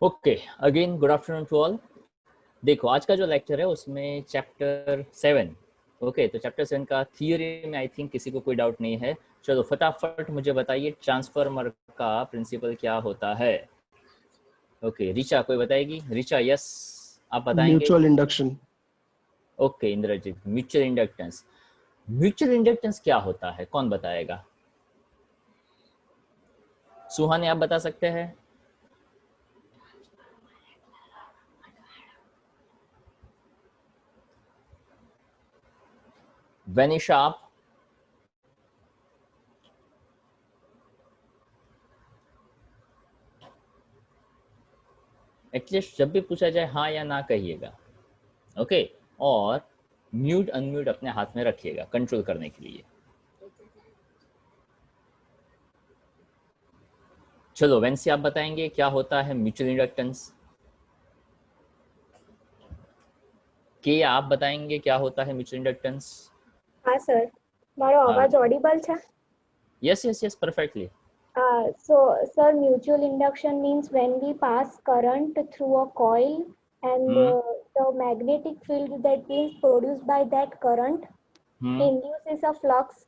Okay, again good afternoon to all. देखो आज का जो लेक्चर है उसमें चैप्टर 7, ओके, तो चैप्टर 7 का थियोरी में आई थिंक किसी को कोई डाउट नहीं है। चलो फटाफट मुझे बताइए ट्रांसफार्मर का प्रिंसिपल क्या होता है। ओके, ऋचा कोई बताएगी? ऋचा यस, आप बताएंगे? Mutual induction. Okay Indrajit, mutual inductance. Mutual inductance क्या होता है, कौन बताएगा? सुहानी आप बता सकते हैं? वनीशा आप? एटलीस्ट जब भी पूछा जाए हाँ या ना कहिएगा, ओके। और म्यूट अनम्यूट अपने हाथ में रखिएगा कंट्रोल करने के लिए। चलो वेंसी आप बताएंगे क्या होता है म्यूचुअल इंडक्टेंस? के आप बताएंगे क्या होता है म्यूचुअल इंडक्टेंस? हाँ सर, मारो हाँ आवाज ऑडिबल छे? Yes yes yes perfectly. So sir, mutual induction means when we pass current through a coil and the magnetic field that is produced by that current induces a flux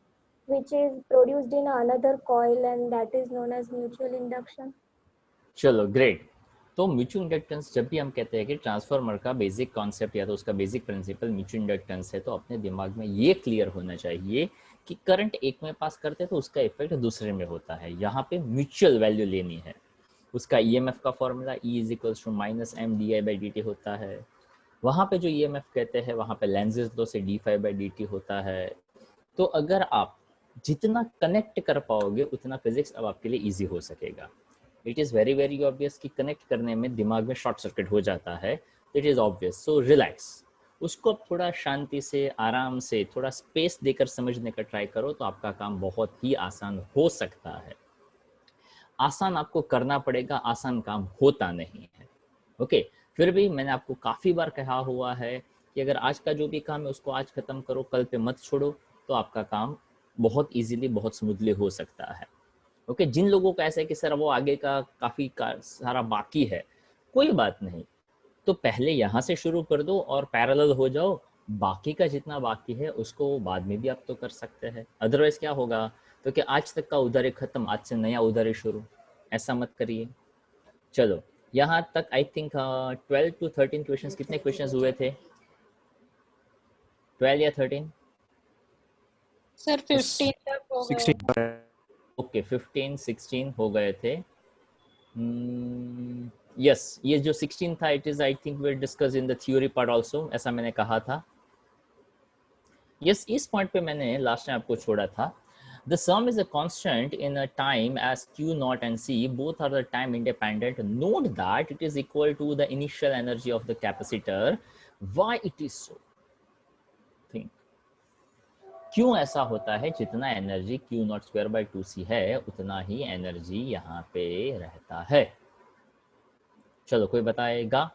which is produced in another coil and that is known as mutual induction. चलो great. तो mutual inductance जब भी हम कहते हैं कि transformer का basic concept या तो उसका बेसिक प्रिंसिपल म्यूचुअल इंडक्टेंस है, तो अपने दिमाग में ये क्लियर होना चाहिए कि करंट एक में पास करते तो उसका इफेक्ट दूसरे में होता है। यहाँ पे म्यूचुअल वैल्यू लेनी है। उसका ईएमएफ का formula E is equals to minus M D I by D T होता है। वहाँ पे जो ईएमएफ कहते हैं वहाँ पे लेंजेस लॉ से D phi by D T होता है। तो अगर आप जितना कनेक्ट कर पाओगे उतना फिजिक्स अब आपके लिए इजी हो सकेगा। It is very very obvious कि कनेक्ट करने में दिमाग में शॉर्ट सर्किट हो जाता है, it is obvious. So relax, उसको अब थोड़ा शांति से आराम से थोड़ा स्पेस देकर समझने का ट्राई करो तो आपका काम बहुत ही आसान हो सकता है। आसान आपको करना पड़ेगा, आसान काम होता नहीं है, ओके। फिर भी मैंने आपको काफ़ी बार कहा हुआ है कि अगर आज का जो भी काम है उसको आज ख़त्म करो, कल पे मत छोड़ो, तो आपका काम बहुत इजीली बहुत स्मूथली हो सकता है, ओके। जिन लोगों का ऐसा है कि सर वो आगे का काफ़ी सारा बाकी है, कोई बात नहीं, तो पहले यहाँ से शुरू कर दो और पैरेलल हो जाओ। बाकी का जितना बाकी है उसको बाद में भी आप तो कर सकते हैं। अदरवाइज क्या होगा, तो कि आज तक का उधारी खत्म, आज से नया उधारी शुरू, ऐसा मत करिए। चलो यहाँ तक आई थिंक 12 to 13 क्वेश्चंस, कितने क्वेश्चंस हुए थे? 12 या 13? सर 15 तक हो गए। ओके 15 16 हो गए थे। यस, ये जो 16 था it is I think we discuss in the theory part also, ऐसा मैंने कहा था। यस, इस पॉइंट पे मैंने लास्ट टाइम आपको छोड़ा था। The sum is a constant in a time as Q naught and C both are the time independent. Note that it is equal to the initial energy of the capacitor. Why it is so? Think. क्यों ऐसा होता है? जितना energy Q not square by 2C है उतना ही energy यहाँ पे रहता है। चलो कोई बताएगा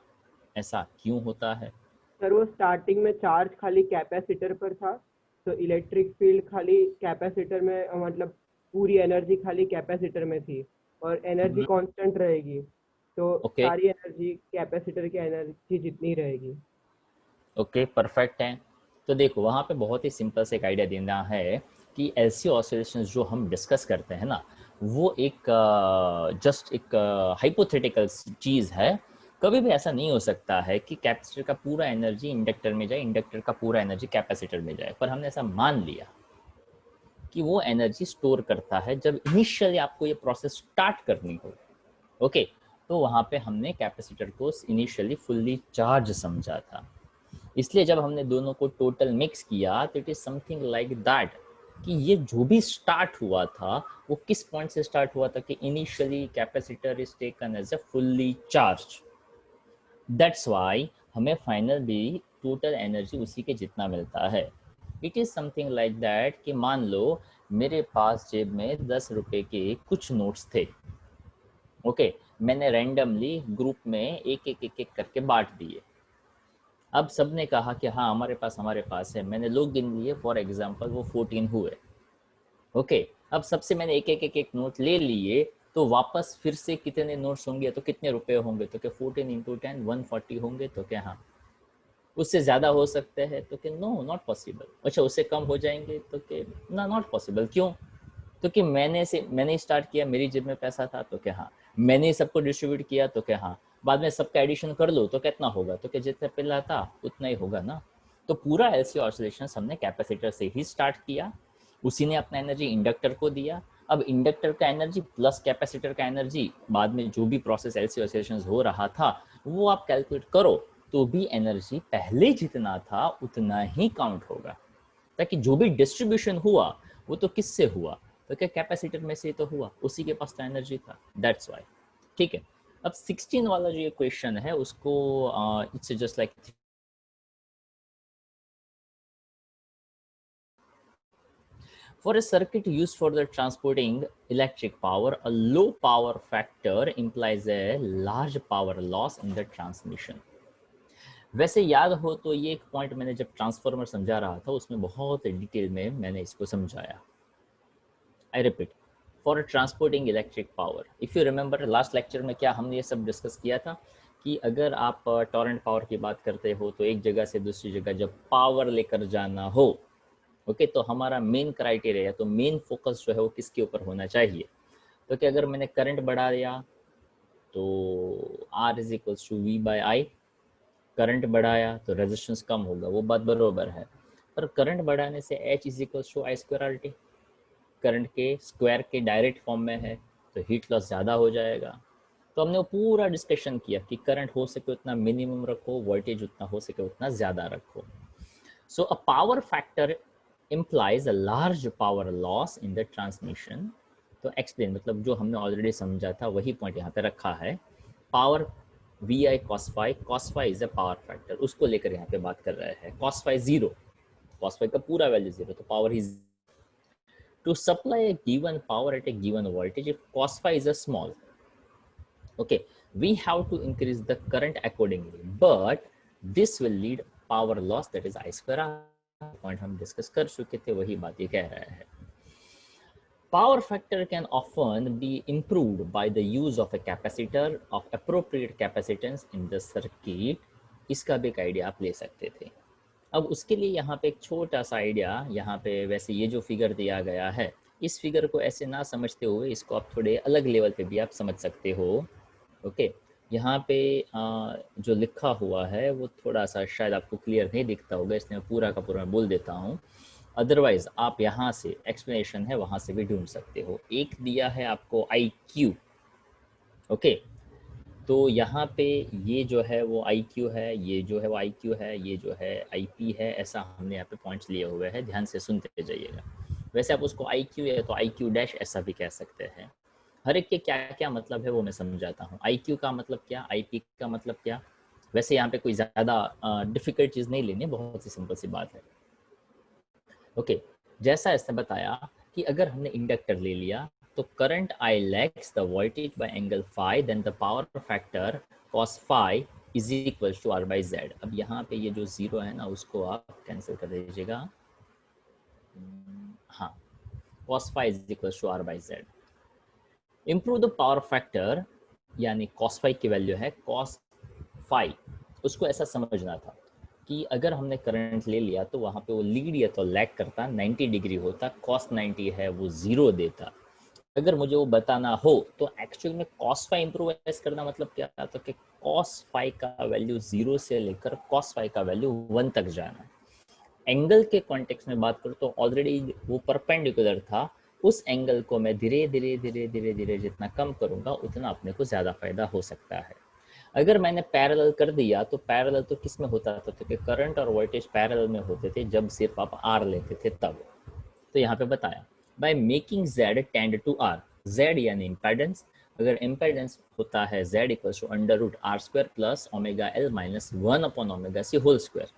ऐसा क्यों होता है? सर वो स्टार्टिंग में चार्ज खाली कैपेसिटर पर था, तो इलेक्ट्रिक फील्ड खाली कैपेसिटर में, मतलब पूरी एनर्जी खाली कैपेसिटर में थी और एनर्जी कांस्टेंट रहेगी, तो सारी एनर्जी कैपेसिटर की एनर्जी जितनी रहेगी। ओके परफेक्ट है। तो देखो वहाँ पे बहुत ही सिंपल से एक आइडिया देना है कि ऐसी ऑसिलेशंस जो हम डिस्कस करते हैं ना, वो एक जस्ट एक हाइपोथेटिकल चीज़ है। कभी भी ऐसा नहीं हो सकता है कि कैपेसिटर का पूरा एनर्जी इंडक्टर में जाए, इंडक्टर का पूरा एनर्जी कैपेसिटर में जाए, पर हमने ऐसा मान लिया कि वो एनर्जी स्टोर करता है जब इनिशियली आपको ये प्रोसेस स्टार्ट करनी हो, ओके। तो वहाँ पे हमने कैपेसिटर को इनिशियली फुल्ली चार्ज समझा था, इसलिए जब हमने दोनों को टोटल मिक्स किया तो it is something like that कि ये जो भी स्टार्ट हुआ था वो किस पॉइंट से स्टार्ट हुआ था कि initially capacitor is taken as a fully charge. That's why हमें फाइनल भी टोटल एनर्जी उसी के जितना मिलता है। It is something like that कि मान लो मेरे पास जेब में 10 रुपए के कुछ नोट्स थे, ओके। मैंने रैंडमली ग्रुप में एक एक एक एक करके बांट दिए। अब सबने कहा कि हाँ हमारे पास है, मैंने लोग गिन लिए, फॉर एग्जांपल वो 14 हुए, ओके। अब सबसे मैंने एक एक नोट ले लिए, तो वापस फिर से कितने नोट्स होंगे, तो कितने रुपए होंगे, तो क्या 14 इंटू 10 140 होंगे, तो क्या हाँ उससे ज़्यादा हो सकते हैं, तो कि नो नॉट पॉसिबल। अच्छा उससे कम हो जाएंगे, तो कि ना नॉट पॉसिबल। क्यों? तो कि मैंने स्टार्ट किया, मेरी जेब में पैसा था, तो क्या हाँ मैंने सबको डिस्ट्रीब्यूट किया, तो क्या हाँ बाद में सबका एडिशन कर लो तो कितना होगा, तो क्या जितना पहला था उतना ही होगा ना। तो पूरा एलसी ऑसिलेशन हमने कैपेसिटर से ही स्टार्ट किया, उसी ने अपना एनर्जी इंडक्टर को दिया। अब इंडक्टर का एनर्जी प्लस कैपेसिटर का एनर्जी, बाद में जो भी प्रोसेस एलसी ऑसिलेशन हो रहा था वो आप कैलकुलेट करो, तो भी एनर्जी पहले जितना था उतना ही काउंट होगा। ताकि जो भी डिस्ट्रीब्यूशन हुआ वो तो किससे हुआ, तो क्या कैपेसिटर में से तो हुआ, उसी के पास तो एनर्जी था, दैट्स वाई। ठीक है, अब 16 वाला जो ये क्वेश्चन है उसको it's just like for a circuit used for the transporting electric power, a low power factor implies a large power loss in the transmission. वैसे याद हो तो ये एक पॉइंट मैंने जब ट्रांसफार्मर समझा रहा था उसमें बहुत डिटेल में मैंने इसको समझाया। I repeat, for transporting electric power, if you remember last lecture में क्या हमने ये सब डिस्कस किया था कि अगर आप टॉरेंट पावर की बात करते हो तो एक जगह से दूसरी जगह जब पावर लेकर जाना हो, ओके, तो हमारा मेन क्राइटेरिया, तो मेन फोकस जो है वो किसके ऊपर होना चाहिए। तो कि अगर मैंने करंट बढ़ा दिया तो R is equals to V by I, current बढ़ाया तो रेजिस्टेंस कम होगा, वो बात बरोबर है। पर करंट बढ़ाने से H is equals to I square R T, current के स्क्वायर के डायरेक्ट फॉर्म में है तो हीट लॉस ज़्यादा हो जाएगा। तो हमने वो पूरा डिस्कशन किया कि करंट हो सके उतना मिनिमम रखो, वोल्टेज उतना हो सके उतना ज़्यादा रखो। So a power factor implies a large power loss in the transmission. तो एक्सप्लेन मतलब जो हमने ऑलरेडी समझा था वही पॉइंट यहाँ पे रखा है। Power V I cos phi is a power factor, उसको लेकर यहाँ पे बात कर रहे हैं। Cos phi zero, cos phi का पूरा वैल्यू जीरो, तो पावर ही to supply a given power at a given voltage if cos phi is a small, okay, we have to increase the current accordingly, but this will lead power loss, that is I square r. Point हम discuss कर चुके थे, वही बात ये कह रहा है। Power factor can often be improved by the use of a capacitor of appropriate capacitance in the circuit. इसका भी एक आइडिया आप ले सकते थे। अब उसके लिए यहाँ पे एक छोटा सा आइडिया, यहाँ पे वैसे ये जो फिगर दिया गया है इस फिगर को ऐसे ना समझते हुए इसको आप थोड़े अलग लेवल पे भी आप समझ सकते हो। ओके, यहाँ पे जो लिखा हुआ है वो थोड़ा सा शायद आपको क्लियर नहीं दिखता होगा, इसलिए मैं पूरा का पूरा बोल देता हूँ। अदरवाइज आप यहाँ से एक्सप्लेनेशन है वहाँ से भी ढूंढ सकते हो। एक दिया है आपको आई क्यू, ओके, तो यहाँ पे ये जो है वो आई क्यू है, ये जो है वो आई क्यू है, ये जो है आई पी है, ऐसा हमने यहाँ पे पॉइंट्स लिए हुए हैं, ध्यान से सुनते जाइएगा। वैसे आप उसको आई क्यू है तो आई क्यू डैश ऐसा भी कह सकते हैं। हर एक के क्या क्या मतलब है वो मैं समझाता हूँ। आई क्यू का मतलब क्या, आई पी का मतलब क्या। वैसे यहाँ पे कोई ज़्यादा डिफिकल्ट चीज़ नहीं लेनी, बहुत सी सिंपल सी बात है। ओके, जैसा इसने बताया कि अगर हमने इंडक्टर ले लिया तो current I lags the voltage by angle phi, then the power factor cos phi is equal to R by Z. अब यहाँ पे ये जो जीरो है ना उसको आप कैंसिल कर दीजिएगा, हाँ, cos phi is equal to R by Z. Improve the power factor, यानी कॉस फाई की वैल्यू है कॉस फाई, उसको ऐसा समझना था कि अगर हमने करंट ले लिया तो वहाँ पे वो लीड या तो लैग करता 90 डिग्री होता, कॉस 90 है वो जीरो देता। अगर मुझे वो बताना हो तो एक्चुअल में कॉस फाई इम्प्रूवाइज करना मतलब क्या था, तो कि कॉस फाई का वैल्यू जीरो से लेकर कॉस फाई का वैल्यू 1 तक जाना। एंगल के कॉन्टेक्स्ट में बात करूँ तो ऑलरेडी वो परपेंडिकुलर था, उस एंगल को मैं धीरे धीरे धीरे धीरे धीरे जितना कम करूँगा उतना अपने को ज़्यादा फायदा हो सकता है। अगर मैंने पैरेलल कर दिया तो पैरेलल तो किस में होता था, तो कि करंट और वोल्टेज पैरेलल में होते थे जब सिर्फ आप आर लेते थे तब। तो यहाँ पे बताया by making Z tend to R, Z यानी इम्पेडेंस, अगर इम्पेडेंस होता है Z equals to under root R square plus omega L minus 1 upon omega C whole square.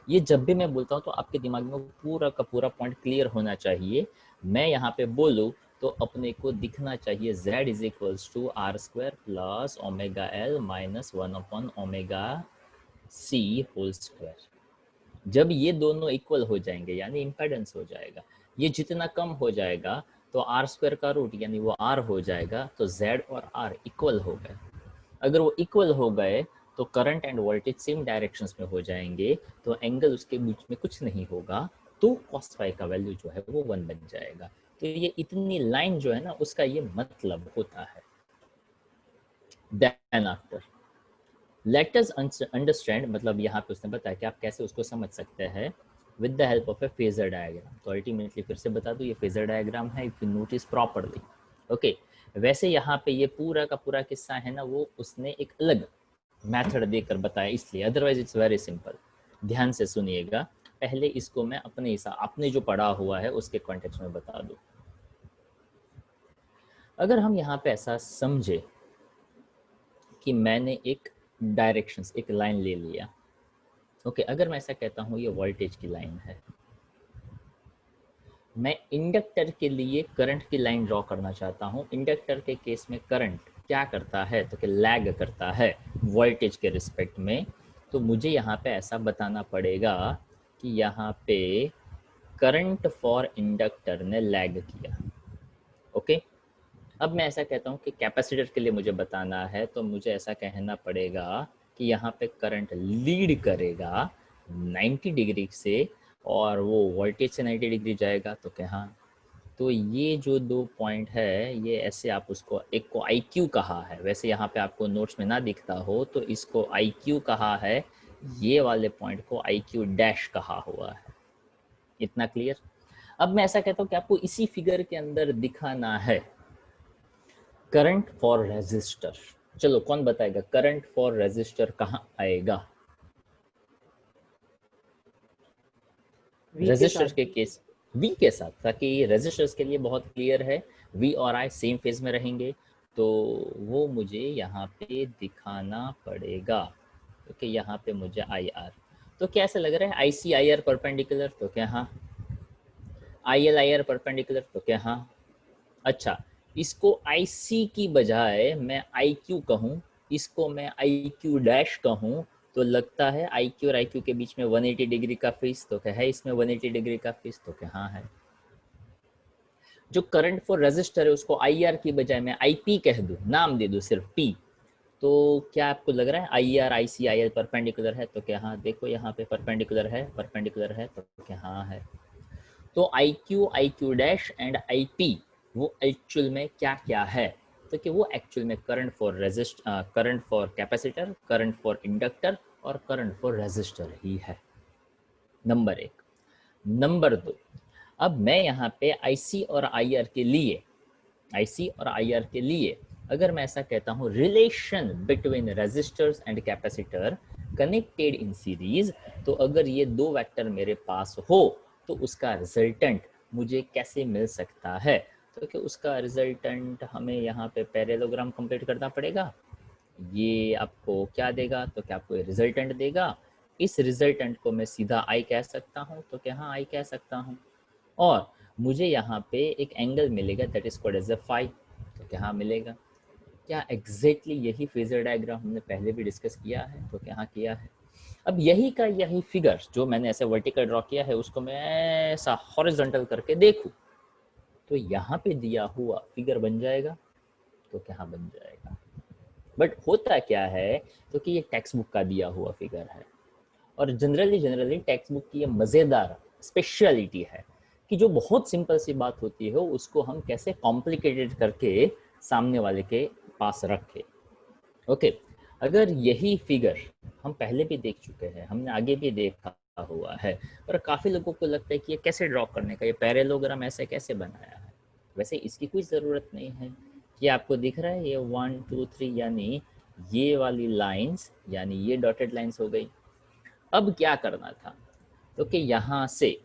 ये जब भी मैं बोलता हूँ तो आपके दिमाग में पूरा का पूरा पॉइंट क्लियर होना चाहिए। मैं यहाँ पे बोलूँ तो अपने को दिखना चाहिए z is equals to R square plus omega L minus 1 upon omega C whole square. जब ये दोनों इक्वल हो जाएंगे यानी इम्पेडेंस हो जाएगा, ये जितना कम हो जाएगा तो आर स्क्वायर का रूट यानी वो आर हो जाएगा, तो जेड और आर इक्वल हो गए। अगर वो इक्वल हो गए तो current end voltage same directions में हो जाएंगे, तो एंगल उसके बीच में कुछ नहीं होगा, तो cos फाई का वैल्यू जो है वो 1 बन जाएगा। तो ये इतनी लाइन जो है ना उसका ये मतलब होता है। Then after let us understand, मतलब यहाँ पे उसने बताया कि आप कैसे उसको समझ सकते हैं with the help of A phasor diagram. तो अल्टीमेटली फिर से बता दूं ये फेजर डायग्राम है, if you notice properly. Okay, वैसे यहाँ पे ये पूरा का पूरा किस्सा है ना वो उसने एक अलग मेथड देकर बताया, इसलिए, अदरवाइज इट्स वेरी सिंपल। ध्यान से सुनिएगा, पहले इसको मैं अपने हिसाब, आपने जो पढ़ा हुआ है उसके कॉन्टेक्स्ट में बता दूं। अगर हम यहाँ पे ऐसा समझे कि मैंने एक डायरेक्शंस, एक लाइन ले लिया, ओके, अगर मैं ऐसा कहता हूँ ये वोल्टेज की लाइन है, मैं इंडक्टर के लिए करंट की लाइन ड्रॉ करना चाहता हूँ। इंडक्टर के केस में करंट क्या करता है, तो कि लैग करता है वोल्टेज के रिस्पेक्ट में। तो मुझे यहाँ पे ऐसा बताना पड़ेगा कि यहाँ पे करंट फॉर इंडक्टर ने लैग किया। ओके, अब मैं ऐसा कहता हूँ कि कैपेसिटर के लिए मुझे बताना है, तो मुझे ऐसा कहना पड़ेगा कि यहाँ पे करंट लीड करेगा 90 डिग्री से, और वो वोल्टेज से 90 डिग्री जाएगा, तो क्या हाँ। तो ये जो दो पॉइंट है, ये ऐसे आप उसको, एक को आई क्यू कहा है, वैसे यहाँ पे आपको नोट्स में ना दिखता हो तो इसको आई क्यू कहा है, ये वाले पॉइंट को आई क्यू डैश कहा हुआ है। इतना क्लियर? अब मैं ऐसा कहता हूँ कि आपको इसी फिगर के अंदर दिखाना है करंट फॉर रेजिस्टर। चलो कौन बताएगा करंट फॉर रेजिस्टर कहाँ आएगा? रेजिस्टर के केस V के साथ, ताकि रेजिस्टर्स के लिए बहुत क्लियर है, V और I सेम फेज में रहेंगे, तो वो मुझे यहाँ पे दिखाना पड़ेगा। ओके, यहाँ पे मुझे IR, तो कैसे लग रहा है IC IR परपेंडिकुलर, तो क्या हाँ। IL IR परपेंडिकुलर, तो क्या हाँ। अच्छा, इसको IC की बजाय मैं IQ कहूँ, इसको मैं IQ डैश कहूँ, तो लगता है IQ और IQ के बीच में 180 डिग्री का फेस, तो क्या है इसमें 180 डिग्री का फेस, तो क्या हाँ है। जो करंट फॉर रेजिस्टर है उसको IR की बजाय मैं IP कह दूँ, नाम दे दूँ सिर्फ P, तो क्या आपको लग रहा है IR IC IL परपेंडिकुलर है, तो क्या हाँ। देखो यहाँ पे परपेंडिकुलर है, परपेंडिकुलर है, तो क्या हाँ है। तो IQ IQ dash and IP वो एक्चुअल में क्या क्या है, तो कि वो एक्चुअल में current for resist, current for capacitor, current for inductor और करंट फॉर रेजिस्टर ही है। नंबर एक। नंबर दो, अब मैं यहाँ पे IC और IR के लिए, IC और IR के लिए अगर मैं ऐसा कहता हूँ relation between resistors and capacitor connected in series, तो अगर ये दो वेक्टर मेरे पास हो तो उसका रिजल्टेंट मुझे कैसे मिल सकता है, तो कि उसका रिजल्टेंट हमें यहाँ पे पैरेललोग्राम कंप्लीट करना पड़ेगा। ये आपको क्या देगा, तो क्या आपको रिजल्टेंट देगा। इस रिजल्टेंट को मैं सीधा I कह सकता हूँ, तो क्या हाँ I कह सकता हूँ, और मुझे यहाँ पे एक एंगल मिलेगा that is called as a phi, तो क्या हाँ मिलेगा। क्या एग्जैक्टली यही फेजर डायग्राम हमने पहले भी डिस्कस किया है, तो क्या हाँ किया है। अब यही का यही फिगर जो मैंने ऐसे वर्टिकल ड्रॉ किया है उसको मैं ऐसा हॉरिजॉन्टल करके देखूं, तो यहाँ पे दिया हुआ फिगर बन जाएगा, तो क्या हाँ बन जाएगा। बट होता क्या है, तो कि ये टेक्स्ट बुक का दिया हुआ फिगर है, और जनरली टेक्स्ट बुक की ये मज़ेदार स्पेशलिटी है कि जो बहुत सिंपल सी बात होती है उसको हम कैसे कॉम्प्लिकेटेड करके सामने वाले के पास रखें। ओके, अगर यही फिगर हम पहले भी देख चुके हैं, हमने आगे भी देखा हुआ है, पर काफ़ी लोगों को लगता है कि ये कैसे ड्रॉ करने का, ये पैरेललोग्राम ऐसे कैसे बनाया है। वैसे इसकी कोई ज़रूरत नहीं है कि आपको दिख रहा है ये 1 2 3, यानी ये वाली लाइंस, यानी ये डॉटेड लाइंस हो गई। अब क्या करना था, तो कि यहाँ से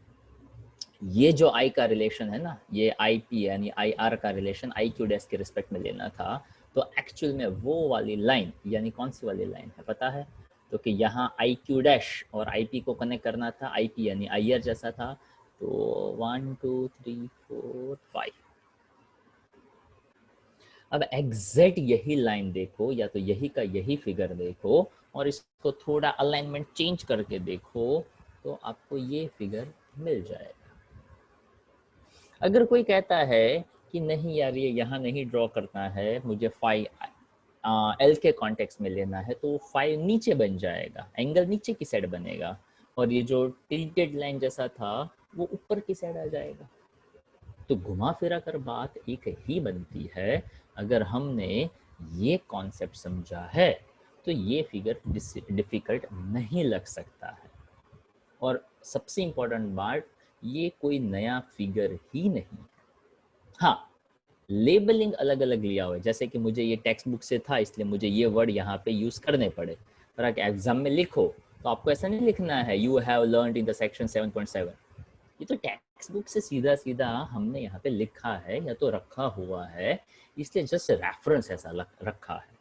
ये जो I का रिलेशन है ना, ये IP यानी IR का रिलेशन IQ डैश के रिस्पेक्ट में लेना था, तो एक्चुअल में वो वाली लाइन, यानी कौन सी वाली लाइन है पता है, तो कि यहाँ IQ डैश और IP को कनेक्ट करना था, IP यानी IR जैसा था, तो 1 2 3 4 5। अब एग्जैक्ट यही लाइन देखो, या तो यही का यही फिगर देखो, और इसको थोड़ा अलाइनमेंट चेंज करके देखो, तो आपको ये फिगर मिल जाएगा। अगर कोई कहता है कि नहीं यार ये यहाँ नहीं ड्रॉ करना है, मुझे फाई एल के कॉन्टेक्स्ट में लेना है, तो फाई नीचे बन जाएगा, एंगल नीचे की साइड बनेगा, और ये जो टिल्टेड लाइन जैसा था वो ऊपर की साइड आ जाएगा। तो घुमा फिरा कर बात एक ही बनती है। अगर हमने ये कॉन्सेप्ट समझा है तो ये फिगर डिफिकल्ट नहीं लग सकता है। और सबसे इंपॉर्टेंट बात, ये कोई नया फिगर ही नहीं है। हाँ, लेबलिंग अलग अलग लिया हुआ है, जैसे कि मुझे ये टेक्स्ट बुक से था इसलिए मुझे ये वर्ड यहाँ पे यूज करने पड़े, पर अगर एग्जाम में लिखो तो आपको ऐसा नहीं लिखना है you have learned in the section 7.7। ये तो टेक्स्ट बुक से सीधा सीधा हमने यहाँ पे लिखा है या तो रखा हुआ है, इसलिए जस्ट रेफरेंस ऐसा रखा है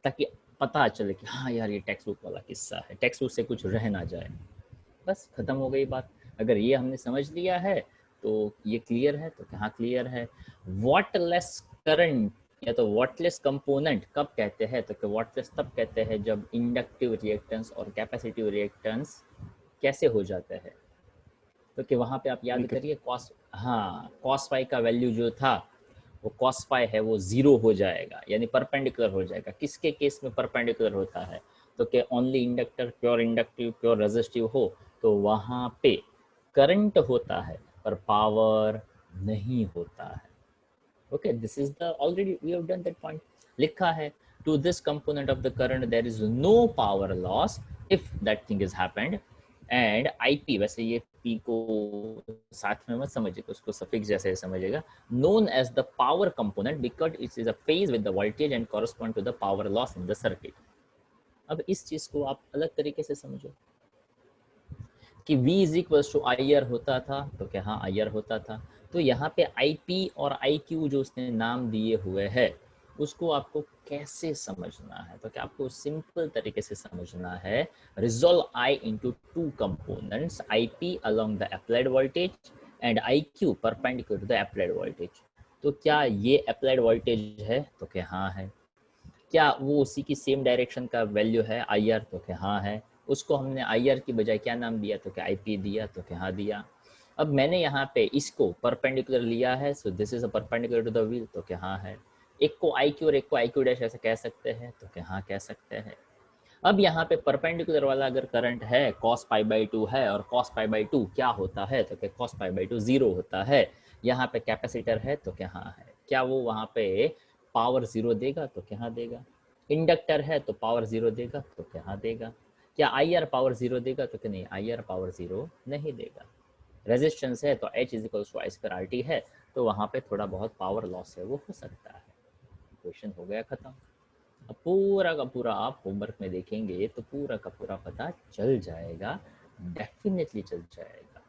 ताकि पता चले कि हाँ यार ये टेक्स्ट बुक वाला किस्सा है, टेक्स्ट बुक से कुछ रह ना जाए। बस खत्म हो गई बात। अगर ये हमने समझ लिया है तो ये क्लियर है, तो कहाँ क्लियर है। वॉटलेस करंट या तो वॉटलेस कंपोनेंट कब कहते हैं, तो वॉटलेस तब कहते हैं जब इंडक्टिव रिएक्टेंस और कैपेसिटिव रिएक्टेंस कैसे हो जाते हैं। तो कि वहाँ पे आप याद करिए कॉस, हाँ कॉस फाई का वैल्यू जो था वो कॉस फाई है वो 0 हो जाएगा, यानी परपेंडिकुलर हो जाएगा। किसके केस में परपेंडिकुलर होता है, तो कि only inductor pure inductive pure resistive हो तो वहाँ पे करंट होता है पर पावर नहीं होता है। Okay, this is the already we have done that point. लिखा है to this component of the current there is no power loss if that thing is happened and IP, वैसे ये P को साथ में मत समझिएगा, उसको सफिक्स जैसे समझिएगा, known as the power component because it is a phase with the voltage and correspond to the power loss in the circuit। अब इस चीज को आप अलग तरीके से समझो कि V is equal to IR होता था, तो क्या हाँ IR होता था। तो यहाँ पे IP और IQ जो उसने नाम दिए हुए है उसको आपको कैसे समझना है, तो क्या आपको सिंपल तरीके से समझना है, resolve I into two components, IP along the applied voltage and IQ perpendicular to the applied voltage। तो क्या ये अप्लाइड वोल्टेज है, तो क्या हाँ है। क्या वो उसी की सेम डायरेक्शन का वैल्यू है IR, तो क्या हाँ है। उसको हमने IR की बजाय क्या नाम दिया, तो क्या IP दिया, तो क्या हाँ दिया। अब मैंने यहाँ पे इसको परपेंडिकुलर लिया है, so this is a perpendicular to the wheel, तो क्या हाँ है। एक को IQ और एक को IQ डैश ऐसे कह सकते हैं, तो क्या हाँ कह सकते हैं। अब यहाँ पे परपेंडिकुलर वाला अगर करंट है cos π/2 है और cos π/2 क्या होता है, तो क्या cos π/2 0 होता है। यहाँ पे कैपेसिटर है, तो क्या हाँ है। क्या वो वहाँ पे पावर 0 देगा, तो क्या हाँ देगा। इंडक्टर है तो पावर 0 देगा, तो क्या हाँ देगा। क्या IR पावर 0 देगा, तो क्या नहीं, IR पावर 0 नहीं देगा। रेजिस्टेंस है तो H is equal to I/RT है, तो वहाँ पे थोड़ा बहुत पावर लॉस है वो हो सकता है। क्वेश्चन हो गया खत्म। अब पूरा का पूरा आप होमवर्क में देखेंगे तो पूरा का पूरा पता चल जाएगा, डेफिनेटली चल जाएगा।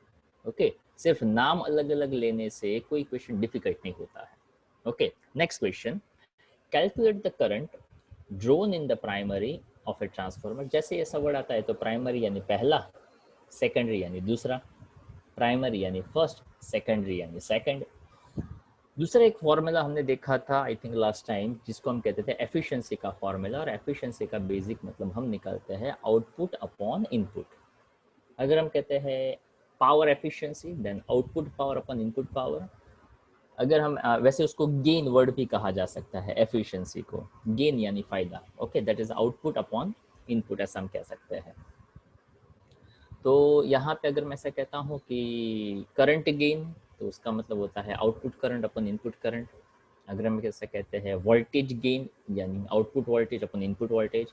ओके, सिर्फ नाम अलग अलग लेने से कोई क्वेश्चन डिफिकल्ट नहीं होता है। Okay, next question, calculate the current drone in the primary of a transformer. जैसे ऐसा वर्ड आता है तो प्राइमरी यानी पहला, सेकेंडरी यानी दूसरा, प्राइमरी यानी फर्स्ट, सेकेंडरी यानी सेकंड। दूसरा एक फॉर्मूला हमने देखा था आई थिंक लास्ट टाइम, जिसको हम कहते थे एफिशिएंसी का फॉर्मूला, और एफिशिएंसी का बेसिक मतलब हम निकालते हैं आउटपुट अपॉन इनपुट। अगर हम कहते हैं power efficiency then output power upon input power. अगर हम वैसे उसको गेन वर्ड भी कहा जा सकता है, एफिशिएंसी को गेन यानी फायदा। Okay, that is output upon input, ऐसा हम कह सकते हैं। तो यहाँ पे अगर मैं ऐसा कहता हूँ कि करंट गेन, तो उसका मतलब होता है output current upon input current. अगर हम कैसे कहते हैं वोल्टेज गेन यानी output voltage upon input voltage.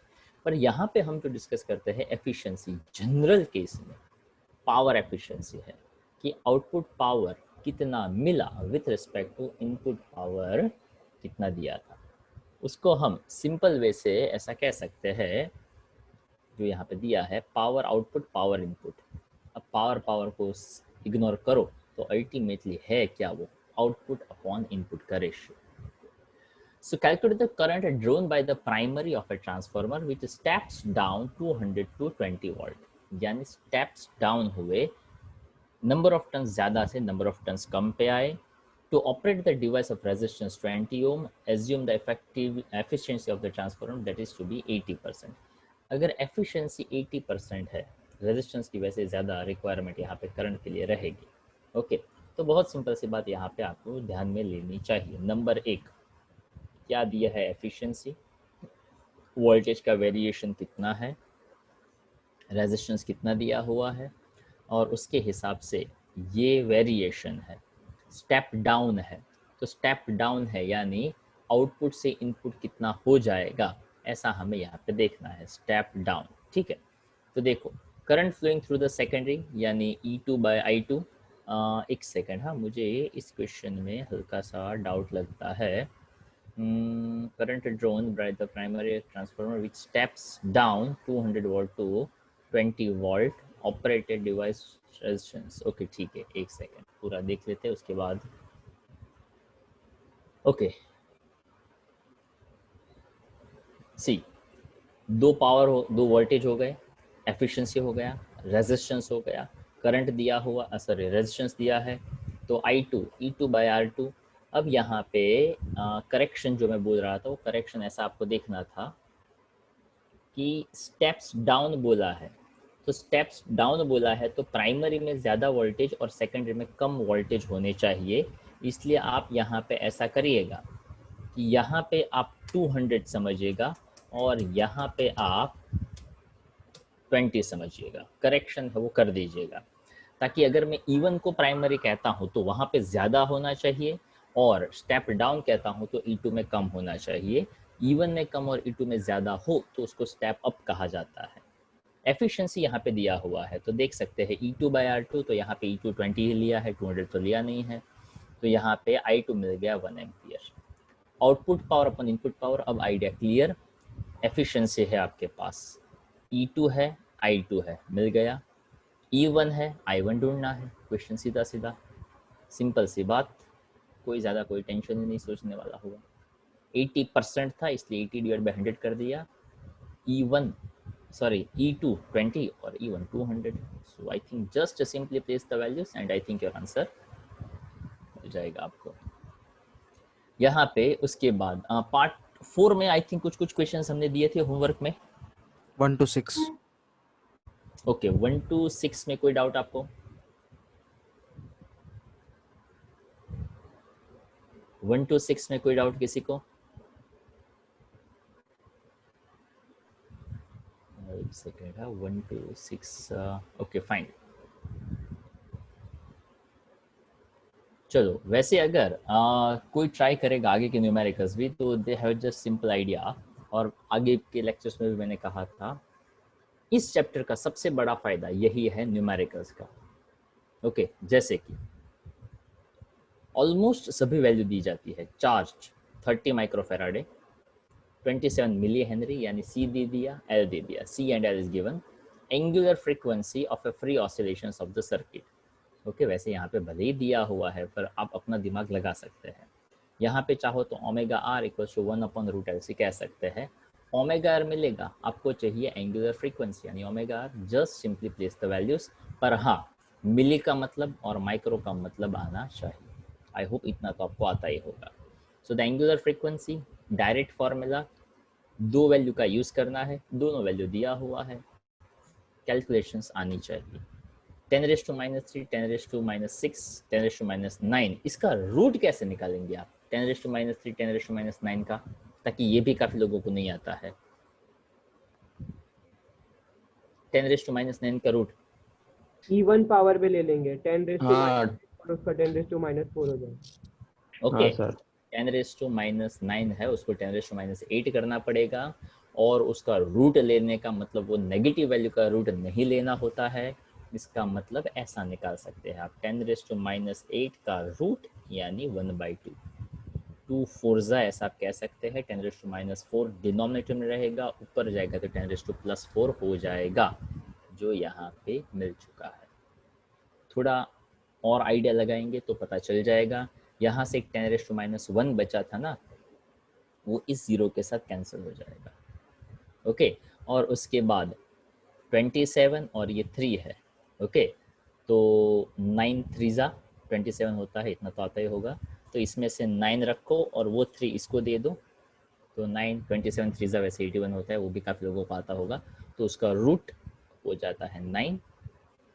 पर यहाँ पे हम जो डिस्कस करते हैं एफिशिएंसी, जनरल केस में पावर एफिशिएंसी है कि आउटपुट पावर कितना मिला with respect to input power कितना दिया था। उसको हम सिंपल वे से ऐसा कह सकते हैं, जो यहाँ पे दिया है पावर आउटपुट पावर इनपुट। अब पावर को इग्नोर करो तो अल्टीमेटली है क्या, वो आउटपुट अपॉन इनपुट का ratio. So calculate the current drawn by the primary of a transformer which steps down 200 to 20 volt, यानी steps down हुए, number of turns ज़्यादा से number of turns कम पे आए। To operate the device of resistance 20 ohm, assume the effective efficiency of the transformer that is to be 80%। अगर efficiency 80% है, resistance की वैसे ज़्यादा रिक्वायरमेंट यहाँ पे करंट के लिए रहेगी। ओके, तो बहुत सिंपल सी बात यहाँ पे आपको ध्यान में लेनी चाहिए। नंबर 1 क्या दिया है, एफिशिएंसी, वोल्टेज का वेरिएशन कितना है, रेजिस्टेंस कितना दिया हुआ है, और उसके हिसाब से ये वेरिएशन है, स्टेप डाउन है। तो स्टेप डाउन है यानी आउटपुट से इनपुट कितना हो जाएगा, ऐसा हमें यहाँ पे देखना है, स्टेप डाउन। ठीक है, तो देखो current flowing through the secondary यानी E2 बाय I2। एक सेकेंड, हाँ मुझे इस क्वेश्चन में हल्का सा डाउट लगता है। Current drawn by the primary transformer which steps down 200 volt to 20 volt operated device resistance। Okay ठीक है, एक सेकेंड पूरा देख लेते हैं उसके बाद। ओके सी, दो वोल्टेज हो गए, एफिशिएंसी हो गया, रेजिस्टेंस हो गया, करंट दिया हुआ, सॉरी रेजिस्टेंस दिया है, तो I2 E2 बाय R2। अब यहाँ पे करेक्शन जो मैं बोल रहा था वो करेक्शन ऐसा आपको देखना था कि स्टेप्स डाउन बोला है, तो स्टेप्स डाउन बोला है तो प्राइमरी में ज़्यादा वोल्टेज और सेकेंडरी में कम वोल्टेज होने चाहिए। इसलिए आप यहाँ पे ऐसा करिएगा कि यहाँ पे आप 200 समझिएगा और यहाँ पे आप 20 समझिएगा, करेक्शन है वो कर दीजिएगा, ताकि अगर मैं E1 को प्राइमरी कहता हूँ तो वहाँ पे ज़्यादा होना चाहिए और स्टेप डाउन कहता हूँ तो E2 में कम होना चाहिए। E1 में कम और E2 में ज़्यादा हो तो उसको स्टेप अप कहा जाता है। एफिशिएंसी यहाँ पे दिया हुआ है तो देख सकते हैं E2 बाय R2, तो यहाँ पे E2 20 ही लिया है, 200 तो लिया नहीं है, तो यहाँ पे I2 मिल गया 1 एम्पियर। आउटपुट पावर अपन इनपुट पावर, अब आइडिया क्लियर। एफिशिएंसी है आपके पास, E2 है I2 है, मिल गया। E1 है I1 ढूंढना है, क्वेश्चन सीधा सीधा सिंपल सी बात, कोई ज़्यादा कोई टेंशन ही नहीं सोचने वाला हुआ। 80% था इसलिए 80 डिवाइड बाई 100 कर दिया। E2 20 और E1 200। So I think just simply place the values and I think your answer मिल जाएगा आपको यहाँ पे। उसके बाद पार्ट 4 में आई थिंक कुछ क्वेश्चंस हमने दिए थे होमवर्क में, 1 to 6। ओके 1 to 6 में कोई डाउट आपको? 1 to 6 में कोई डाउट किसी को? एक सेकेंड है, 1 to 6 ओके फाइन। चलो वैसे अगर कोई ट्राई करेगा आगे के न्यूमेरिकल्स भी तो they have just simple idea, और आगे के लेक्चर्स में भी मैंने कहा था इस चैप्टर का सबसे बड़ा फायदा यही है न्यूमेरिकल्स का। ओके जैसे कि ऑलमोस्ट सभी वैल्यू दी जाती है। चार्ज 30 माइक्रोफेराडे, 27 मिली हेनरी यानी C दे दिया, L दे दिया, C and L is given, angular frequency of A free oscillations of the circuit. Okay वैसे यहाँ पे भले ही दिया हुआ है पर आप अपना दिमाग लगा सकते हैं। यहाँ पे चाहो तो omega R equals to 1/√LC कह सकते हैं। ओमेगा R मिलेगा, आपको चाहिए एंगुलर फ्रीक्वेंसी यानी omega R, just simply place the values. पर हाँ मिली का मतलब और माइक्रो का मतलब आना चाहिए। आई होप इतना तो आपको आता ही होगा। So the angular frequency direct formula, दो वैल्यू का यूज करना है, दोनों वैल्यू दिया हुआ है, कैलकुलेशंस आनी चाहिए। 10⁻³ 10⁻⁻6 10⁻⁹, इसका रूट कैसे निकालेंगे आप 10⁻³ 10⁻⁹ का, ताकि ये भी काफी लोगों को नहीं आता है। 10⁻⁹ का रूट E1 पावर पे ले लेंगे 10⁻⁻⁴ हाँ और उसका 10⁻⁴ हो जाएगा। ओके, हाँ सर। 10⁻⁹ है उसको 10⁻8 करना पड़ेगा, और उसका रूट लेने का मतलब वो नेगेटिव वैल्यू का रूट नहीं लेना होता है। इसका मतलब ऐसा निकाल सकते हैं आप 10⁻8 का रूट यानी 1/2, 2 4 ऐसा आप कह सकते हैं। 10⁻⁴ डिनोमिनेटर में रहेगा, ऊपर जाएगा तो 10⁻+4 हो जाएगा, जो यहाँ पे मिल चुका है। थोड़ा और आइडिया लगाएंगे तो पता चल जाएगा। यहाँ से एक 10⁻1 बचा था ना, वो इस 0 के साथ कैंसिल हो जाएगा। ओके, और उसके बाद 27 और ये 3 है। ओके, तो 9 3 27 होता है, इतना तो आता ही होगा। तो इसमें से 9 रखो और वो 3 इसको दे दो, तो 9 27 3 वैसे 81 होता है, वो भी काफ़ी लोगों को आता होगा। तो उसका रूट हो जाता है 9।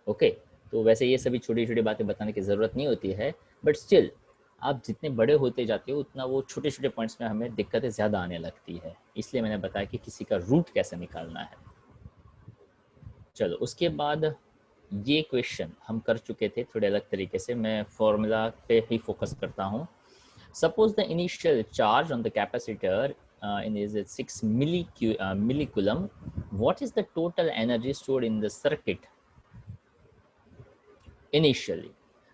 ओके, तो वैसे ये सभी छोटी छोटी बातें बताने की ज़रूरत नहीं होती है, बट स्टिल आप जितने बड़े होते जाते हो उतना वो छोटे छोटे पॉइंट्स में हमें दिक्कतें ज़्यादा आने लगती है, इसलिए मैंने बताया कि किसी का रूट कैसे निकालना है। चलो उसके बाद ये क्वेश्चन हम कर चुके थे थोड़े अलग तरीके से, मैं फॉर्मूला पे ही फोकस करता हूँ। Suppose the initial charge on the capacitor is 6 millicoulomb. What is the total energy stored in the circuit initially?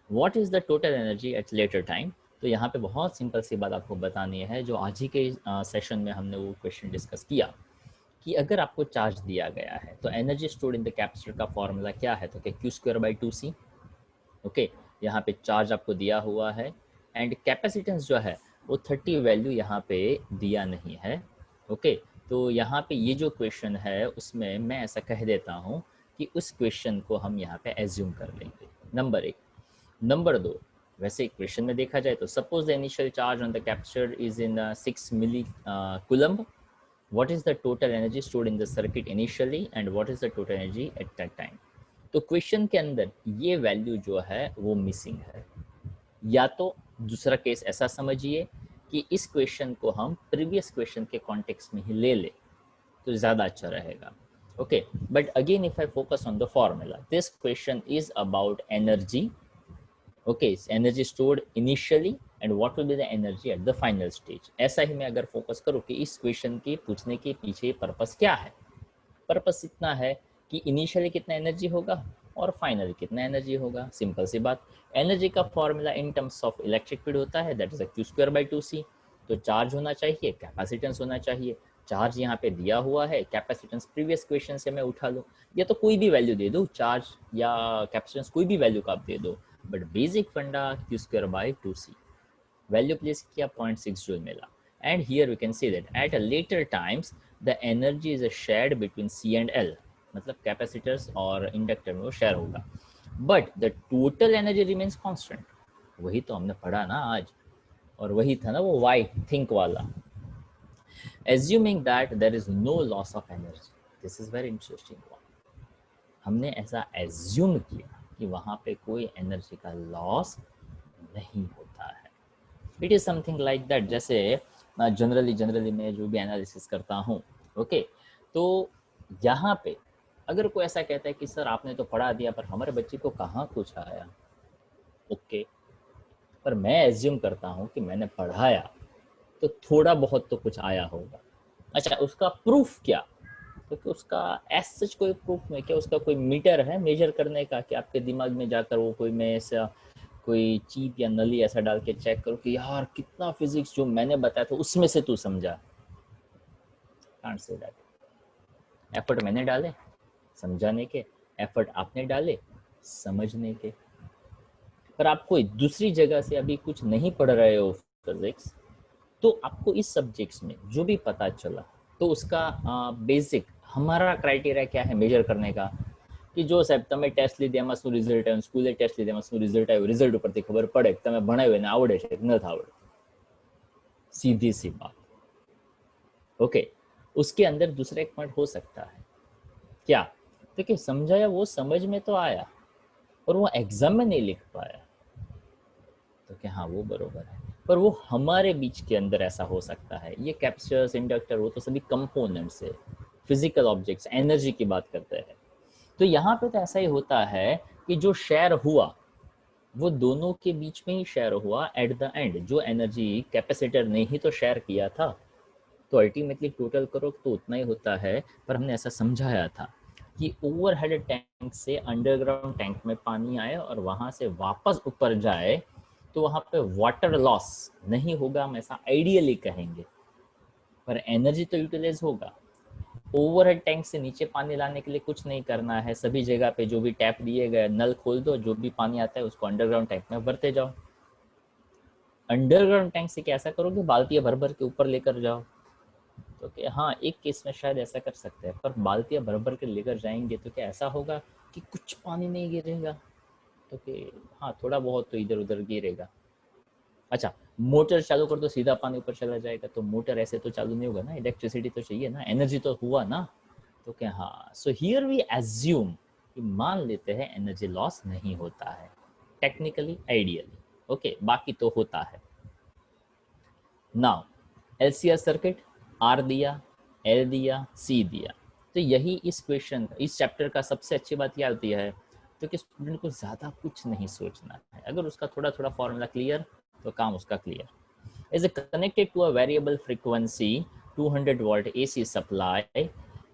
What is the total energy at later time? तो यहाँ पे बहुत सिंपल सी बात आपको बतानी है, जो आज ही के सेशन में हमने वो क्वेश्चन डिस्कस किया कि अगर आपको चार्ज दिया गया है तो energy stored in the capacitor का फॉर्मूला क्या है, तो क्या Q²/2C। ओके, यहाँ पे चार्ज आपको दिया हुआ है एंड कैपेसिटेंस जो है वो 30 वैल्यू यहाँ पे दिया नहीं है। ओके, तो यहाँ पे ये जो क्वेश्चन है उसमें मैं ऐसा कह देता हूँ कि उस क्वेश्चन को हम यहाँ पे एज्यूम कर लेंगे, नंबर 1। नंबर 2, वैसे क्वेश्चन में देखा जाए तो suppose the initial charge on the capacitor is in 6 millicoulomb. What is the total energy stored in the circuit initially and what is the total energy at that time? तो question के अंदर ये value जो है वो missing है। या तो दूसरा केस ऐसा समझिए कि इस क्वेश्चन को हम प्रीवियस क्वेश्चन के कॉन्टेक्स्ट में ही ले ले तो ज़्यादा अच्छा रहेगा। Okay, but again if I focus on the formula, this question is about energy. Okay, energy stored initially and what will be the energy at the final stage. ऐसा ही मैं अगर फोकस करूँ कि इस क्वेश्चन के पूछने के पीछे पर्पस क्या है, पर्पस इतना है कि इनिशियली कितना एनर्जी होगा और फाइनली कितना एनर्जी होगा। सिंपल सी बात, एनर्जी का formula in terms of electric field होता है, दैट इज Q²/2C। तो चार्ज होना चाहिए, कैपेसिटेंस होना चाहिए। चार्ज यहाँ पे दिया हुआ है, कैपेसिटेंस प्रीवियस क्वेश्चन से मैं उठा लूँ, या तो कोई भी वैल्यू दे दो, चार्ज या कैपेसिटेंस कोई भी वैल्यू का आप दे दो, बट बेसिक फंडा Q²/2C। वैल्यू प्लेस किया 0.6 जूल मिला। And here we can see that at a later times the energy is shared between C and L, मतलब कैपेसिटर्स और इंडक्टर में वो शेयर होगा, but the total energy remains constant. वही तो हमने पढ़ा ना आज, और वही था ना वो वाई थिंक वाला। Assuming that there is no loss of energy, this is very interesting one. हमने ऐसा एज्यूम किया कि वहाँ पे कोई एनर्जी का लॉस नहीं होता है। It is something like that, जैसे जनरली मैं जो भी एनालिसिस करता हूँ, ओके, तो यहाँ पे अगर कोई ऐसा कहता है कि सर आपने तो पढ़ा दिया पर हमारे बच्चे को कहाँ कुछ आया, ओके, पर मैं एज्यूम करता हूँ कि मैंने पढ़ाया तो थोड़ा बहुत तो कुछ आया होगा। अच्छा, उसका प्रूफ क्या, क्योंकि उसका एज सच कोई प्रूफ नहीं, क्या उसका कोई मीटर है मेजर करने का कि आपके दिमाग में जाकर वो कोई मैं ऐसा कोई चीप या नली ऐसा डाल के चेक करो कि यार कितना फिजिक्स जो मैंने बताया था उसमें से तू समझा। Can't say that. एफर्ट मैंने डाले समझाने के, एफर्ट आपने डाले समझने के, पर आप कोई दूसरी जगह से अभी कुछ नहीं पढ़ रहे हो फिजिक्स, तो आपको इस सब्जेक्ट्स में जो भी पता चला तो उसका बेसिक हमारा क्राइटेरिया क्या है मेजर करने का, कि जो साहब તમે ટેસ્ટ લીધી એમાં શું રિઝલ્ટ આવ્યું, સ્કૂલે ટેસ્ટ લીધી એમાં શું રિઝલ્ટ આવ્યું, રિઝલ્ટ ઉપરથી ખબર પડે કે તમે ભણાવ્યું એને આવડે છે કે નથી આવડે, सीधी सी बात। ओके, उसके अंदर दूसरा एक पॉइंट हो सकता है क्या, तो कि समझाया वो समझ में तो आया और वो एग्जाम में नहीं लिख पाया, तो क्या हाँ वो बरोबर है, पर वो हमारे बीच के अंदर ऐसा हो सकता है। ये कैपेसिटर्स इंडक्टर वो तो सभी कंपोनेंट्स है, फिजिकल ऑब्जेक्ट्स, एनर्जी की बात करते हैं। तो यहाँ पे तो ऐसा ही होता है कि जो शेयर हुआ वो दोनों के बीच में ही शेयर हुआ एट द एंड। जो एनर्जी कैपेसिटर ने ही तो शेयर किया था, तो अल्टीमेटली टोटल करो तो उतना ही होता है। पर हमने ऐसा समझाया था कि ओवरहेड टैंक से अंडरग्राउंड टैंक में पानी आए और वहाँ से वापस ऊपर जाए तो वहाँ पे वाटर लॉस नहीं होगा, हम ऐसा आइडियली कहेंगे, पर एनर्जी तो यूटिलाइज होगा। ओवरहेड टैंक से नीचे पानी लाने के लिए कुछ नहीं करना है, सभी जगह पे जो भी टैप दिए गए नल खोल दो, जो भी पानी आता है उसको अंडरग्राउंड टैंक में भरते जाओ। अंडरग्राउंड टैंक से क्या ऐसा करोगे बाल्टियां भर भर के ऊपर लेकर जाओ, तो क्या हाँ एक केस में शायद ऐसा कर सकते हैं, पर बाल्टियां भर भर के लेकर जाएंगे तो क्या ऐसा होगा कि कुछ पानी नहीं गिरेगा, तो कि हाँ थोड़ा बहुत तो इधर उधर गिरेगा। अच्छा, मोटर चालू कर दो सीधा पानी ऊपर चला जाएगा, तो मोटर ऐसे तो चालू नहीं होगा ना, इलेक्ट्रिसिटी तो चाहिए ना, एनर्जी तो हुआ ना, तो क्या हाँ। सो हियर वी एज्यूम कि मान लेते हैं एनर्जी लॉस नहीं होता है टेक्निकली, आइडियली, ओके, बाकी तो होता है। नाउ एलसीआर सर्किट, आर दिया, एल दिया, सी दिया, तो यही इस क्वेश्चन, इस चैप्टर का सबसे अच्छी बात क्या होती है, तो कि स्टूडेंट को ज़्यादा कुछ नहीं सोचना है। अगर उसका थोड़ा थोड़ा फॉर्मूला क्लियर, तो काम उसका clear. is connected to a variable frequency 200 volt AC supply,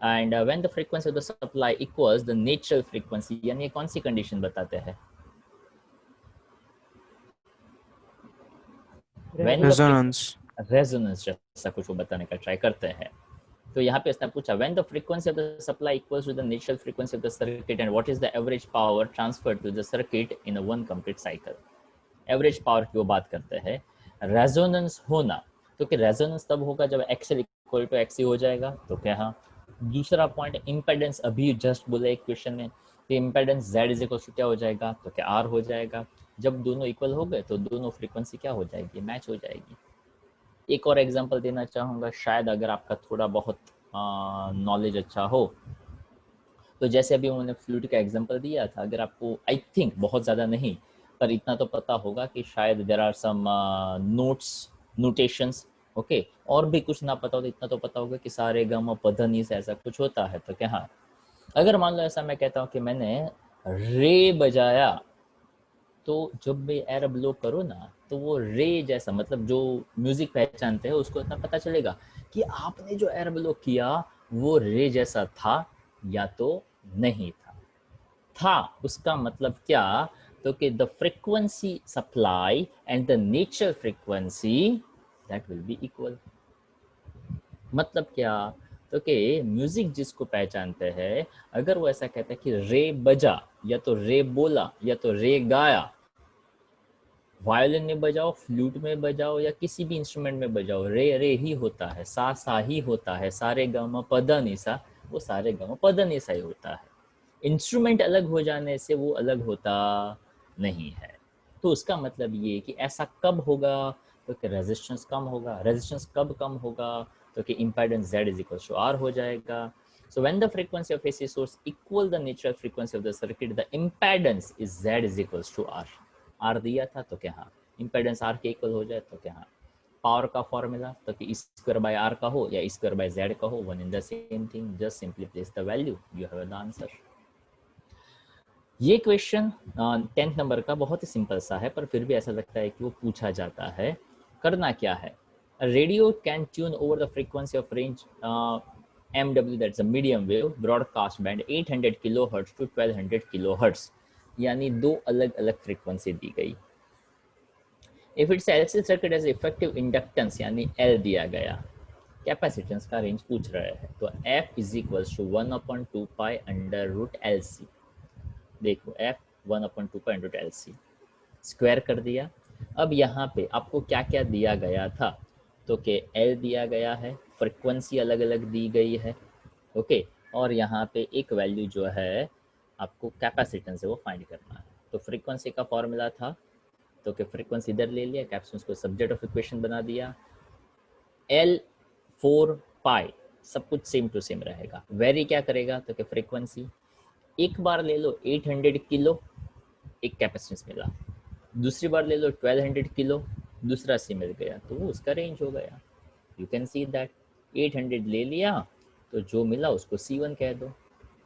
and when the frequency of the supply equals the natural frequency, यानी ये कौन सी कंडीशन बताते हैं? When the resonance. resonance जैसा कुछ वो बताने का ट्राई करते हैं। तो यहाँ पे इसने पूछा when the frequency of the supply equals to the natural frequency of the circuit and what is the average power transferred to the circuit in a one complete cycle। Average power की वो बात करते हैं। Resonance होना, तो कि resonance तब होगा जब एक्सएल इक्वल टू एक्सी हो जाएगा, तो क्या हाँ। दूसरा पॉइंट इम्पेडेंस, अभी जस्ट बोला एक क्वेश्चन में, तो impedance Z is equal to क्या हो जाएगा, तो क्या आर हो जाएगा। जब दोनों इक्वल हो गए तो दोनों फ्रीक्वेंसी क्या हो जाएगी, मैच हो जाएगी। एक और एग्जांपल देना चाहूँगा, शायद अगर आपका थोड़ा बहुत नॉलेज अच्छा हो, तो जैसे अभी उन्होंने फ्लूइड का एग्जांपल दिया था, अगर आपको आई थिंक बहुत ज़्यादा नहीं पर इतना तो पता होगा कि शायद there are some notes, notations, okay, और भी कुछ ना पता हो तो इतना तो पता होगा कि सारे गम पधनी से ऐसा कुछ होता है। तो क्या हाँ, अगर मान लो ऐसा मैं कहता हूँ कि मैंने रे बजाया, तो जब मैं एर ब्लो करो ना, तो वो रे जैसा, मतलब जो म्यूजिक पहचानते हैं उसको इतना पता चलेगा कि आपने जो एर ब्लो किया वो रे जैसा था या तो नहीं था। उसका मतलब क्या, तो कि the frequency supply and the natural frequency that will be equal. मतलब क्या, तो कि म्यूजिक जिसको पहचानते हैं, अगर वो ऐसा कहता है कि रे बजा, या तो रे बोला, या तो रे गाया, वायोलिन में बजाओ, फ्लूट में बजाओ, या किसी भी इंस्ट्रूमेंट में बजाओ, रे रे ही होता है, सा ही होता है, सारे गम पद निसा, वो सारे गम पद निसा ही होता है। इंस्ट्रूमेंट अलग हो जाने से वो अलग होता नहीं है। तो उसका मतलब ये कि ऐसा कब होगा, तो कि रेजिस्टेंस कम होगा। रेजिस्टेंस कब कम होगा, तो कि impedance Z is equal to R हो जाएगा। So when the frequency of AC source equal the natural frequency of the circuit, the impedance is Z is equals to R। R दिया था तो क्या हाँ, इम्पेडेंस R के equal हो जाए तो क्या हाँ, पावर का फॉर्मूला तो कि स्क्वायर बाय R का हो या स्क्वायर बाय Z का हो, one in the same thing, just simply place the value, you have the answer. ये क्वेश्चन 10th नंबर का बहुत ही सिंपल सा है, पर फिर भी ऐसा लगता है कि वो पूछा जाता है। करना क्या है, radio can tune over the frequency of range MW, that's a medium wave broadcast band 800 kilohertz to 1200 kilohertz, यानी दो अलग अलग फ्रीक्वेंसी दी गई। If it's LC circuit as effective inductance, यानी एल दिया गया, कैपेसिटेंस का रेंज पूछ रहे हैं, तो F is equals to 1/2 pi under root LC। देखो F 1/2 pi under LC square कर दिया। अब यहाँ पे आपको क्या क्या दिया गया था, तो कि L दिया गया है, फ्रीक्वेंसी अलग अलग दी गई है, ओके, और यहाँ पे एक वैल्यू जो है आपको कैपेसिटेंस है वो फाइंड करना है। तो फ्रीक्वेंसी का फॉर्मूला था, तो कि फ्रीक्वेंसी इधर ले लिया, कैपेसिटेंस को सब्जेक्ट ऑफ इक्वेशन बना दिया, L4 पाई, सब कुछ सेम टू सेम रहेगा। वेरी क्या करेगा, तो कि फ्रीक्वेंसी एक बार ले लो 800 किलो, एक कैपेसिटेंस मिला, दूसरी बार ले लो 1200 किलो, दूसरा सी मिल गया, तो वो उसका रेंज हो गया। यू कैन सी दैट 800 ले लिया तो जो मिला उसको C1 कह दो,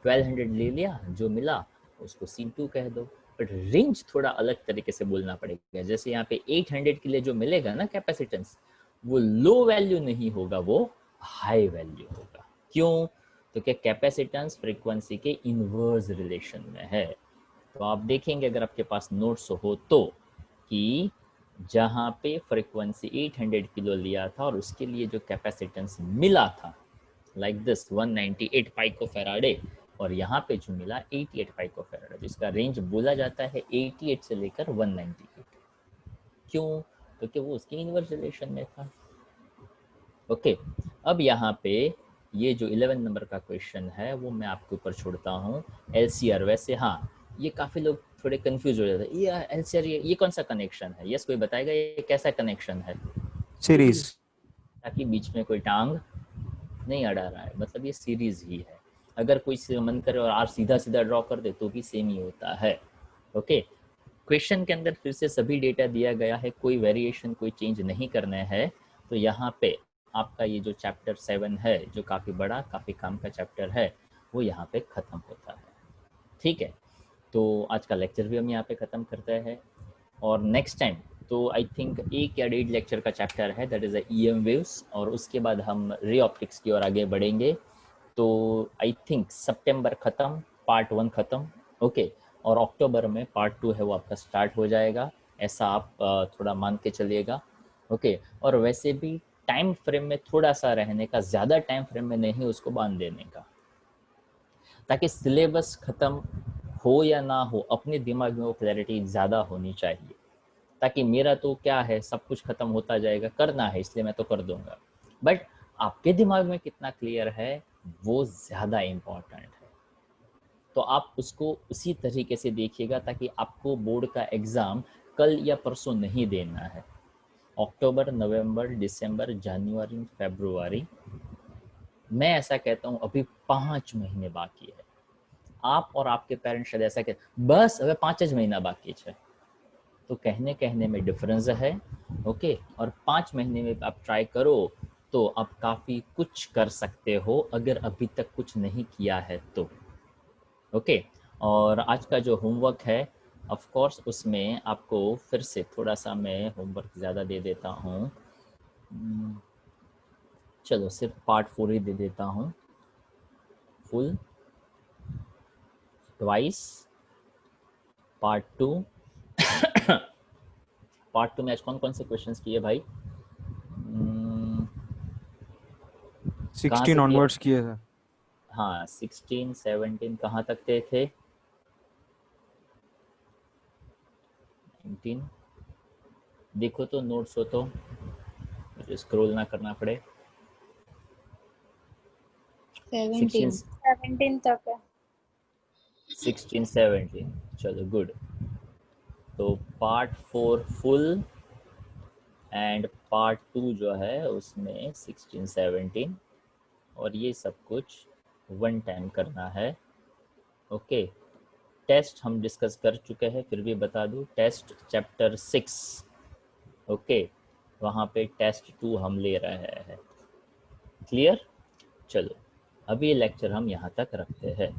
1200 ले लिया जो मिला उसको C2 कह दो, बट रेंज थोड़ा अलग तरीके से बोलना पड़ेगा। जैसे यहाँ पे 800 के लिए जो मिलेगा ना कैपेसिटेंस, वो लो वैल्यू नहीं होगा, वो हाई वैल्यू होगा। क्यों, तो क्या कैपेसिटेंस फ्रीक्वेंसी के इनवर्स रिलेशन में है। तो आप देखेंगे अगर आपके पास नोट्स हो तो, कि जहाँ पे फ्रीक्वेंसी 800 किलो लिया था और उसके लिए जो कैपेसिटेंस मिला था लाइक दिस 198 पाइकोफैराडे, और यहाँ पे जो मिला 88 पाइकोफैराडे, तो इसका रेंज बोला जाता है 88 से लेकर 198। क्यों, क्योंकि वो उसके इनवर्स रिलेशन में था। ओके, अब यहाँ पे ये जो 11 नंबर का क्वेश्चन है वो मैं आपके ऊपर छोड़ता हूँ। LCR, वैसे हाँ ये काफ़ी लोग थोड़े कंफ्यूज हो जाते हैं, ये LCR ये कौन सा कनेक्शन है, यस कोई बताएगा ये कैसा कनेक्शन है? सीरीज। ताकि बीच में कोई टांग नहीं अड़ा रहा है, मतलब ये सीरीज ही है। अगर कोई से मन करे और आर सीधा सीधा ड्रॉ कर दे तो भी सेम ही होता है। ओके, क्वेश्चन के अंदर फिर से सभी डेटा दिया गया है, कोई वेरिएशन कोई चेंज नहीं करना है। तो यहाँ पे आपका ये जो चैप्टर 7 है, जो काफ़ी बड़ा काफ़ी काम का चैप्टर है, वो यहाँ पे ख़त्म होता है। ठीक है, तो आज का लेक्चर भी हम यहाँ पे ख़त्म करते हैं, और नेक्स्ट टाइम तो आई थिंक 1 या 1.5 लेक्चर का चैप्टर है, दैट इज़ EM वेव्स, और उसके बाद हम रे ऑप्टिक्स की ओर आगे बढ़ेंगे। तो आई थिंक सितंबर ख़त्म, पार्ट 1 ख़त्म। ओके, और अक्टूबर में पार्ट 2 है वो आपका स्टार्ट हो जाएगा, ऐसा आप थोड़ा मान के चलिएगा। ओके, और वैसे भी टाइम फ्रेम में थोड़ा सा रहने का, ज़्यादा टाइम फ्रेम में नहीं उसको बांध देने का, ताकि सिलेबस ख़त्म हो या ना हो अपने दिमाग में वो क्लैरिटी ज़्यादा होनी चाहिए। ताकि मेरा तो क्या है, सब कुछ ख़त्म होता जाएगा, करना है इसलिए मैं तो कर दूंगा, बट आपके दिमाग में कितना क्लियर है वो ज़्यादा इम्पॉर्टेंट है। तो आप उसको उसी तरीके से देखिएगा, ताकि आपको बोर्ड का एग्ज़ाम कल या परसों नहीं देना है। अक्टूबर, नवंबर, दिसंबर, जनवरी, फरवरी, मैं ऐसा कहता हूँ अभी 5 महीने बाकी है। आप और आपके पेरेंट्स शायद ऐसा कहते बस अभी 5 महीना बाकी है, तो कहने में डिफरेंस है। ओके, और 5 महीने में आप ट्राई करो तो आप काफ़ी कुछ कर सकते हो, अगर अभी तक कुछ नहीं किया है तो। ओके, और आज का जो होमवर्क है, ऑफ कोर्स उसमें आपको फिर से थोड़ा सा मैं होमवर्क ज़्यादा दे देता हूँ। चलो सिर्फ पार्ट 4 ही दे देता हूँ, फुल ट्वाइस पार्ट 2। पार्ट 2 में आज कौन कौन से क्वेश्चंस किए भाई? 16 ऑनवर्ड्स किए थे। हाँ, 16, 17 कहाँ तक थे? 19 देखो तो नोट्स हो तो मुझे स्क्रॉल ना करना पड़े। 17 तक है। 16, 17 चलो गुड। तो पार्ट 4 फुल एंड पार्ट 2 जो है उसमें 16, 17, और ये सब कुछ 1 टाइम करना है। ओके, टेस्ट हम डिस्कस कर चुके हैं, फिर भी बता दूं, टेस्ट चैप्टर 6। ओके, वहाँ पे टेस्ट 2 हम ले रहे हैं। क्लियर? चलो अभी लेक्चर हम यहाँ तक रखते हैं।